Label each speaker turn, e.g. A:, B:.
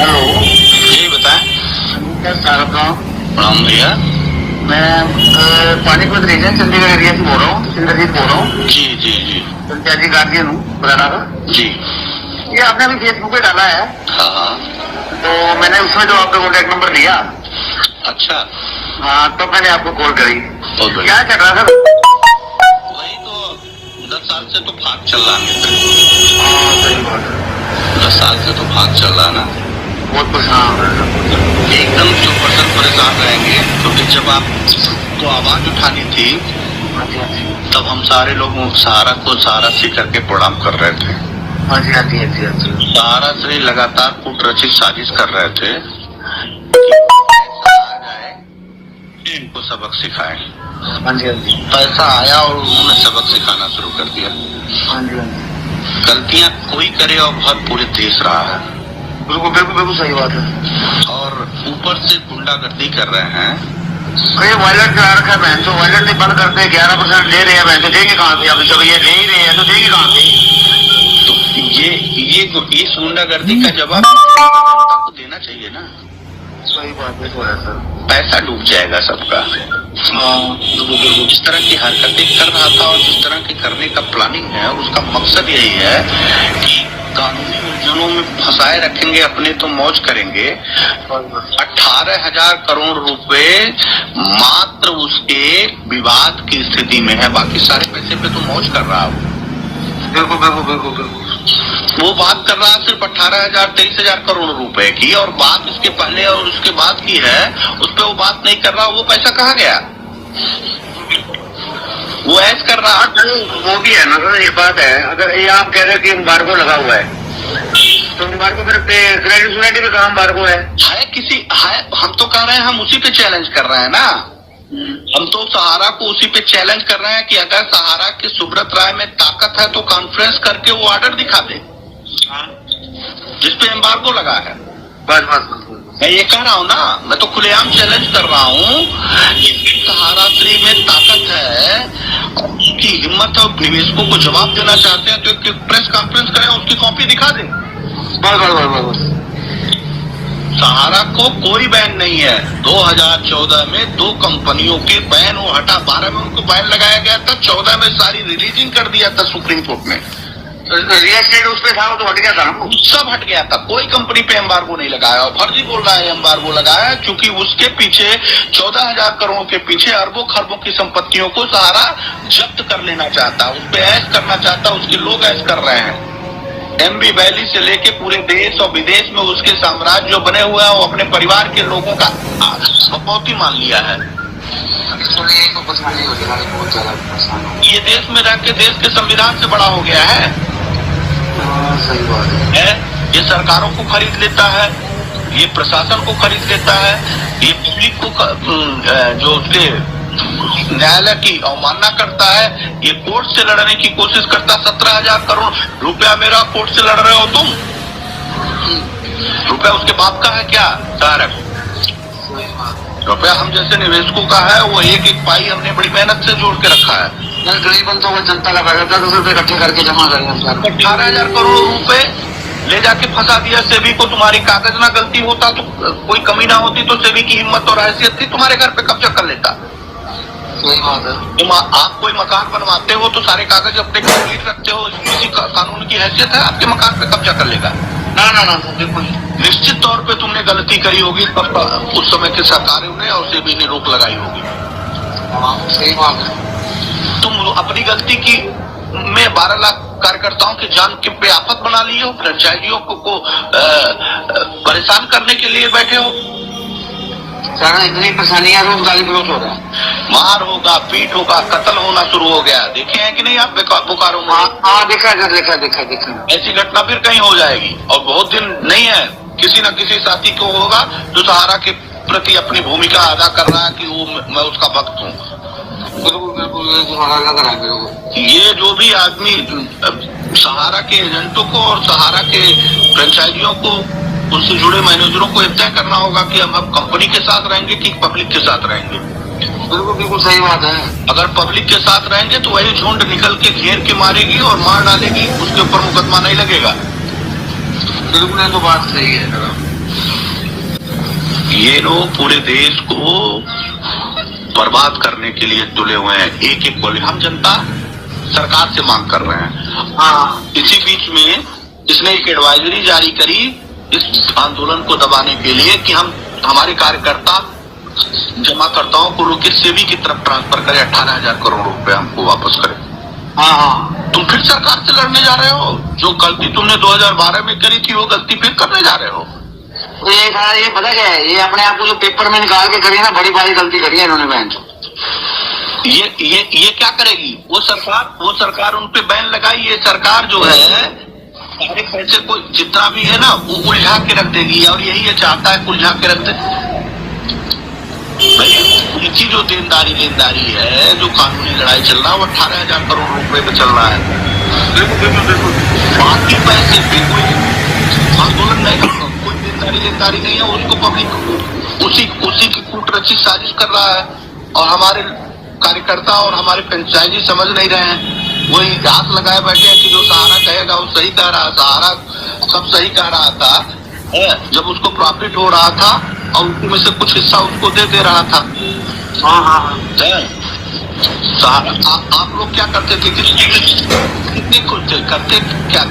A: Hello
B: जी बताएं।
A: Sir, साहब
B: प्रणाम भैया।
A: मैं पानीपत रीजन चंडीगढ़ एरिया से बोल रहा हूँ, सिंदरजीत बोल रहा हूँ।
B: जी जी जी
A: पंचायती गार्जियन हूँ पुराना का।
B: जी।
A: ये आपने अभी फेसबुक पे डाला है,
B: हाँ।
A: तो मैंने उसमें जो आपका कॉन्टेक्ट नंबर लिया।
B: अच्छा।
A: हाँ, तब मैंने आपको कॉल करी।
B: बहुत बढ़िया।
A: क्या कर रहा था?
B: वही तो 10 साल से तो भाग चल रहा है।
A: हाँ, सही बात है।
B: 10 साल से तो भाग चल रहा ना।
A: बहुत परेशान हो रहा है।
B: एकदम 100% परेशान रहेंगे, क्योंकि जब आप को आवाज उठानी थी
A: हाँ जी, हाँ जी,
B: तब हम सारे लोग सहारा को सहारा सी करके प्रणाम कर रहे थे।
A: हाँ जी, हाँ जी, हाँ जी, हाँ जी।
B: सहारा से लगातार कूटरचित साजिश कर रहे थे कि पैसा आ जाए, इनको सबक सिखाएं।
A: हाँ जी, हाँ जी,
B: पैसा आया और उन्होंने सबक सिखाना शुरू कर दिया।
A: हाँ जी, हाँ जी।
B: गलतियां कोई करे और बहुत पूरे देश रहा है।
A: बिल्कुल बिल्कुल बिल्कुल सही बात है।
B: और ऊपर से गुंडागर्दी कर रहे हैं।
A: कई वायलेट करा रखा है बहन, तो वायलेट नहीं बंद करते, 11% ले रहे हैं बहन, तो देंगे कहाँ से? अभी जब ये ले ही रहे हैं तो देंगे कहाँ से?
B: तो ये इस गुंडागर्दी का जवाब जनता को देना चाहिए ना।
A: सही बात है सर।
B: पैसा डूब जाएगा सबका।
A: हाँ,
B: जिस तरह की हरकतें कर रहा था और जिस तरह की करने का प्लानिंग है, उसका मकसद यही है कि कानूनी उलझनों में फंसाए रखेंगे, अपने तो मौज करेंगे। 18,000 करोड़ रुपए मात्र उसके विवाद की स्थिति में है, बाकी सारे पैसे पे तो मौज कर रहा है।
A: बिल्कुल बिल्कुल बिल्कुल बिल्कुल।
B: वो बात कर रहा है सिर्फ 18,000 23,000 करोड़ रुपए की, और बात उसके पहले और उसके बाद की है, उस पर वो बात नहीं कर रहा। वो पैसा कहाँ गया? वो ऐस कर रहा।
A: वो भी है ना सर, एक बात है, अगर ये आप कह रहे हो कि एम्बार्गो लगा हुआ है, तो एम्बार्गो फिर क्रेडिट सोसाइटी पे कहाँ एम्बार्गो है?
B: हम तो कह रहे हैं, हम उसी पे चैलेंज कर रहे हैं ना। हम तो सहारा को उसी पे चैलेंज कर रहे हैं कि अगर सहारा की सुब्रत राय में ताकत है तो कॉन्फ्रेंस करके वो ऑर्डर दिखा दे जिसपे एम्बार्गो लगा है।
A: बस बस बस।
B: मैं ये कह रहा हूँ ना, मैं तो खुलेआम चैलेंज कर रहा हूँ कि सहारा श्री में ताकत है, उसकी हिम्मत है, निवेशकों को जवाब देना चाहते हैं तो एक प्रेस कॉन्फ्रेंस करें, उसकी कॉपी दिखा दें।
A: बस बस बस बस।
B: सहारा को कोई बैन नहीं है। 2014 में 2 कंपनियों के बैन वो हटा, 12 में उनको बैन लगाया गया था, 14 में सारी रिलीजिंग कर दिया था सुप्रीम कोर्ट ने।
A: रियल एस्टेट उस पे था, वो तो हट गया था ना,
B: सब हट गया था, कोई कंपनी पे एम्बार्गो नहीं लगाया। और फर्जी बोल रहा है एम्बार्गो लगाया है, क्योंकि उसके पीछे 14,000 करोड़ के पीछे अरबों खरबों की संपत्तियों को सहारा जब्त कर लेना चाहता, उस पर ऐश करना चाहता, उसके लोग ऐश कर रहे हैं। एमबी वैली से लेके पूरे देश और विदेश में उसके साम्राज्य जो बने हुए हैं, वो अपने परिवार के लोगों का बपौती मान लिया है। ये देश में रह के देश के संविधान से बड़ा हो गया है।
A: सही बात
B: है। ये सरकारों को खरीद लेता है, ये प्रशासन को खरीद लेता है, ये पब्लिक को जो उसके न्यायालय की अवमानना करता है, ये कोर्ट से लड़ने की कोशिश करता। 17,000 करोड़ रुपया मेरा, कोर्ट से लड़ रहे हो तुम? रुपया उसके बाप का है क्या? रुपया हम जैसे निवेशकों का है। वो एक एक पाई हमने बड़ी मेहनत से जोड़ के रखा है।
A: गरीब बंदों को जनता का पैसा 10 रुपए इकट्ठे करके जमा करेंगे।
B: 18,000 करोड़ रुपए ले जाके फंसा दिया सेबी को। तुम्हारी कागज ना गलती होता तो, कोई कमी ना होती तो सेबी की हिम्मत और हैसियत थी तुम्हारे घर पे कब्जा कर लेता।
A: सही बात है।
B: तुम आप कोई मकान बनवाते हो तो सारे कागज अपने कंप्लीट रखते हो, किसी कानून की हैसियत है आपके मकान पे कब्जा कर लेगा?
A: ना ना ना, बिल्कुल।
B: निश्चित तौर पे तुमने गलती करी होगी, तब उस समय के सरकारों ने और सेबी ने रोक लगाई होगी।
A: सही बात है।
B: तुम अपनी गलती की में 12 लाख कार्यकर्ताओं की जान के पे आफत बना लिए हो, फ्रेंचाइजियों को परेशान करने के लिए बैठे हो।
A: सर, इतनी परेशानियां, रोज गाली गलौज हो रहा है,
B: मार होगा, पीट होगा, कत्ल होना शुरू हो गया। देखे हैं कि नहीं आप बोकारो में?
A: हाँ, देखा।
B: ऐसी घटना फिर कहीं हो जाएगी, और बहुत दिन नहीं है, किसी न किसी साथी को होगा जो सहारा के प्रति अपनी भूमिका अदा कर रहा है कि वो मैं उसका भक्त हूँ। ये जो भी आदमी सहारा के एजेंटों को और सहारा के फ्रेंचाइजियों को, उनसे जुड़े मैनेजरों को तय करना होगा कि हम अब कंपनी के साथ रहेंगे कि पब्लिक के साथ रहेंगे।
A: बिल्कुल सही बात है।
B: अगर पब्लिक के साथ रहेंगे तो वही झुंड निकल के घेर के मारेगी और मार डालेगी, उसके ऊपर मुकदमा नहीं लगेगा।
A: बिल्कुल, तो बात सही है।
B: ये लोग पूरे देश को बर्बाद करने के लिए तुले हुए हैं। एक एक गोली हम जनता सरकार से मांग कर रहे हैं।
A: हाँ,
B: इसी बीच में इसने एक एडवाइजरी जारी करी इस आंदोलन को दबाने के लिए कि हम हमारे कार्यकर्ता जमाकर्ताओं को रोके सेबी की तरफ ट्रांसफर करें, 18,000 करोड़ रुपए हमको वापस करें।
A: हाँ, हाँ।
B: तुम फिर सरकार से लड़ने जा रहे हो। जो गलती तुमने 2012 में करी थी वो गलती फिर करने जा रहे हो।
A: तो ये पता क्या है, ये अपने आप को जो पेपर में निकाल के करी ना, बड़ी भारी गलती करी है इन्होंने बहन।
B: ये क्या करेगी वो सरकार उन पे बैन लगाई। ये सरकार जो है सारे पैसे को जितना भी है ना वो उलझा के रख देगी, और यही ये चाहता है उलझा के रख दे। इनकी जो लेनदारी है, जो कानूनी लड़ाई चल रहा है, वो 18,000 करोड़ रुपए पे चल रहा है। बाकी पैसे पे कोई आंदोलन नहीं, कोई लेनदारी नहीं है। उसको पब्लिक उसी की कूटरचित साजिश कर रहा है, और हमारे कार्यकर्ता और हमारे पंचायती समझ नहीं रहे हैं। वही हाथ लगाए बैठे हैं कि जो सहारा कहेगा वो सही कह रहा। सहारा सब सही कह रहा था जब उसको प्रॉफिट हो रहा था, और उनमें से कुछ हिस्सा उसको दे रहा था।
A: हाँ, हाँ।
B: आप लोग क्या करते थे? कितने खुश थे? करते क्या?